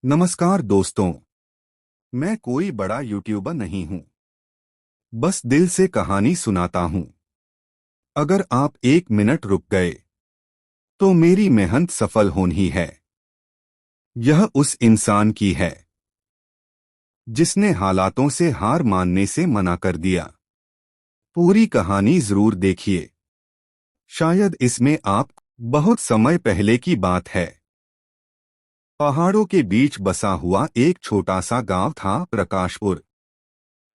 नमस्कार दोस्तों। मैं कोई बड़ा यूट्यूबर नहीं हूं, बस दिल से कहानी सुनाता हूं। अगर आप 1 मिनट रुक गए तो मेरी मेहनत सफल होनी है। यह उस इंसान की है जिसने हालातों से हार मानने से मना कर दिया। पूरी कहानी जरूर देखिए, शायद इसमें आप बहुत समय पहले की बात है। पहाड़ों के बीच बसा हुआ एक छोटा सा गांव था, प्रकाशपुर।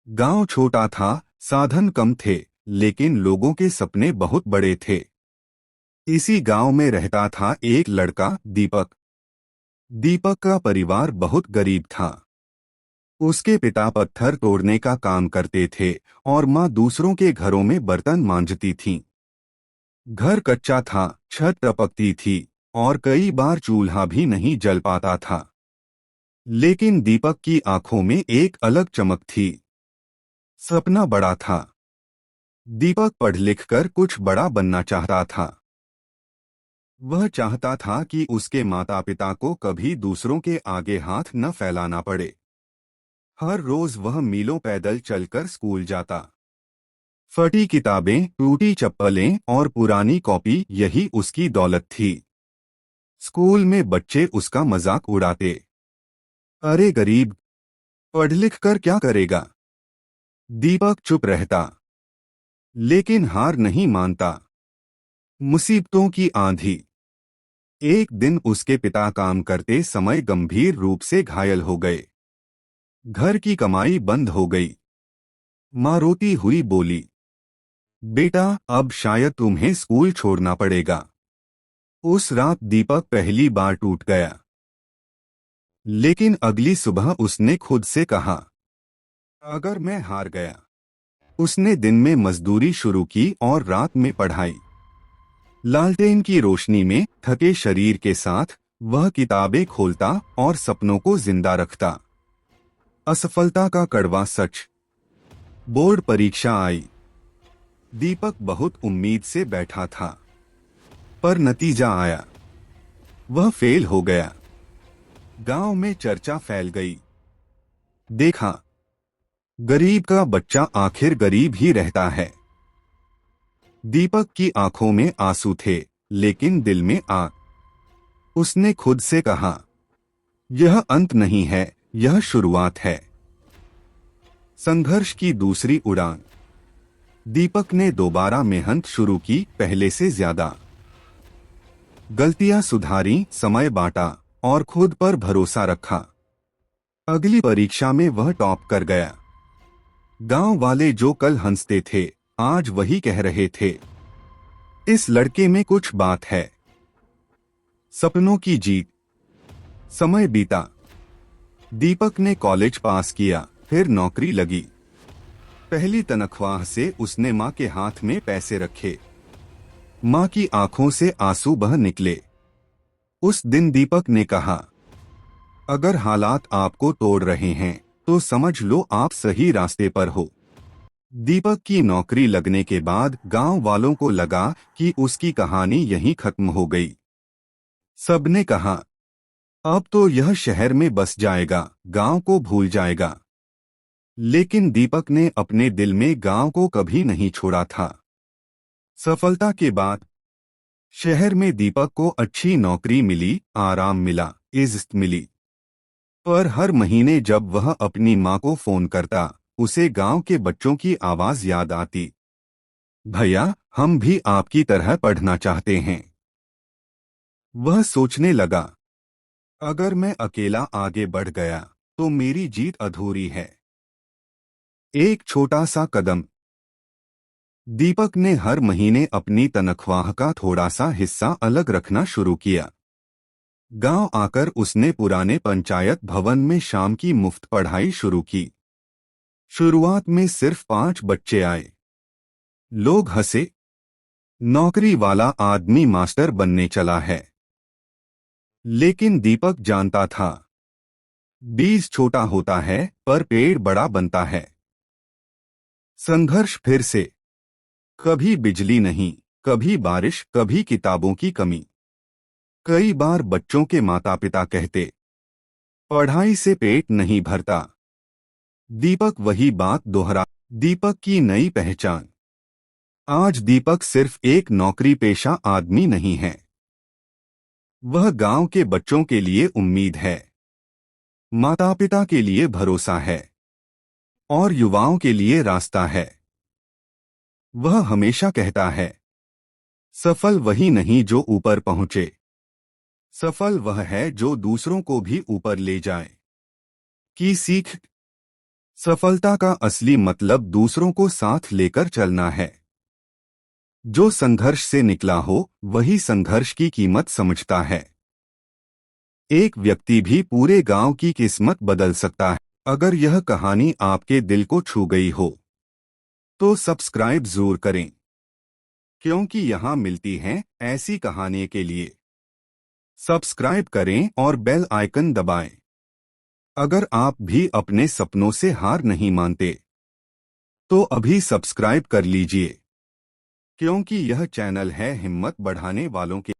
गांव छोटा था, साधन कम थे, लेकिन लोगों के सपने बहुत बड़े थे। इसी गांव में रहता था एक लड़का, दीपक। दीपक का परिवार बहुत गरीब था। उसके पिता पत्थर तोड़ने का काम करते थे और माँ दूसरों के घरों में बर्तन मांजती थीं। घर कच्चा था, छत टपकती थी और कई बार चूल्हा भी नहीं जल पाता था। लेकिन दीपक की आंखों में एक अलग चमक थी। सपना बड़ा था। दीपक पढ़ लिख कर कुछ बड़ा बनना चाहता था। वह चाहता था कि उसके माता पिता को कभी दूसरों के आगे हाथ न फैलाना पड़े। हर रोज वह मीलों पैदल चलकर स्कूल जाता। फटी किताबें, टूटी चप्पलें और पुरानी कॉपी, यही उसकी दौलत थी। स्कूल में बच्चे उसका मजाक उड़ाते। अरे गरीब, पढ़ लिख कर क्या करेगा। दीपक चुप रहता, लेकिन हार नहीं मानता। मुसीबतों की आंधी। एक दिन उसके पिता काम करते समय गंभीर रूप से घायल हो गए। घर की कमाई बंद हो गई। माँ रोती हुई बोली, बेटा अब शायद तुम्हें स्कूल छोड़ना पड़ेगा। उस रात दीपक पहली बार टूट गया। लेकिन अगली सुबह उसने खुद से कहा, अगर मैं हार गया। उसने दिन में मजदूरी शुरू की और रात में पढ़ाई। लालटेन की रोशनी में थके शरीर के साथ वह किताबें खोलता और सपनों को जिंदा रखता। असफलता का कड़वा सच। बोर्ड परीक्षा आई। दीपक बहुत उम्मीद से बैठा था, पर नतीजा आया। वह फेल हो गया। गांव में चर्चा फैल गई। देखा, गरीब का बच्चा आखिर गरीब ही रहता है। दीपक की आंखों में आंसू थे, लेकिन दिल में आग। उसने खुद से कहा, यह अंत नहीं है, यह शुरुआत है। संघर्ष की दूसरी उड़ान। दीपक ने दोबारा मेहनत शुरू की, पहले से ज्यादा। गलतियां सुधारी, समय बांटा और खुद पर भरोसा रखा। अगली परीक्षा में वह टॉप कर गया। गांव वाले जो कल हंसते थे, आज वही कह रहे थे, इस लड़के में कुछ बात है। सपनों की जीत। समय बीता। दीपक ने कॉलेज पास किया, फिर नौकरी लगी। पहली तनख्वाह से उसने माँ के हाथ में पैसे रखे। माँ की आंखों से आंसू बह निकले। उस दिन दीपक ने कहा, अगर हालात आपको तोड़ रहे हैं तो समझ लो आप सही रास्ते पर हो। दीपक की नौकरी लगने के बाद गांव वालों को लगा कि उसकी कहानी यहीं खत्म हो गई। सबने कहा, अब तो यह शहर में बस जाएगा, गांव को भूल जाएगा। लेकिन दीपक ने अपने दिल में गांव को कभी नहीं छोड़ा था। सफलता के बाद शहर में दीपक को अच्छी नौकरी मिली, आराम मिला, इज्जत मिली। पर हर महीने जब वह अपनी माँ को फोन करता, उसे गांव के बच्चों की आवाज याद आती, भैया हम भी आपकी तरह पढ़ना चाहते हैं। वह सोचने लगा, अगर मैं अकेला आगे बढ़ गया तो मेरी जीत अधूरी है। एक छोटा सा कदम। दीपक ने हर महीने अपनी तनख्वाह का थोड़ा सा हिस्सा अलग रखना शुरू किया। गांव आकर उसने पुराने पंचायत भवन में शाम की मुफ्त पढ़ाई शुरू की। शुरुआत में सिर्फ 5 बच्चे आए। लोग हंसे, नौकरी वाला आदमी मास्टर बनने चला है। लेकिन दीपक जानता था, बीज छोटा होता है पर पेड़ बड़ा बनता है। संघर्ष फिर से। कभी बिजली नहीं, कभी बारिश, कभी किताबों की कमी। कई बार बच्चों के माता पिता कहते, पढ़ाई से पेट नहीं भरता। दीपक वही बात दोहरा। दीपक की नई पहचान। आज दीपक सिर्फ एक नौकरी पेशा आदमी नहीं है। वह गांव के बच्चों के लिए उम्मीद है, माता पिता के लिए भरोसा है और युवाओं के लिए रास्ता है। वह हमेशा कहता है, सफल वही नहीं जो ऊपर पहुंचे, सफल वह है जो दूसरों को भी ऊपर ले जाए। की सीख। सफलता का असली मतलब दूसरों को साथ लेकर चलना है। जो संघर्ष से निकला हो वही संघर्ष की कीमत समझता है। एक व्यक्ति भी पूरे गांव की किस्मत बदल सकता है। अगर यह कहानी आपके दिल को छू गई हो तो सब्सक्राइब जरूर करें, क्योंकि यहाँ मिलती हैं ऐसी कहानी के लिए। सब्सक्राइब करें और बेल आइकन दबाएं। अगर आप भी अपने सपनों से हार नहीं मानते तो अभी सब्सक्राइब कर लीजिए, क्योंकि यह चैनल है हिम्मत बढ़ाने वालों के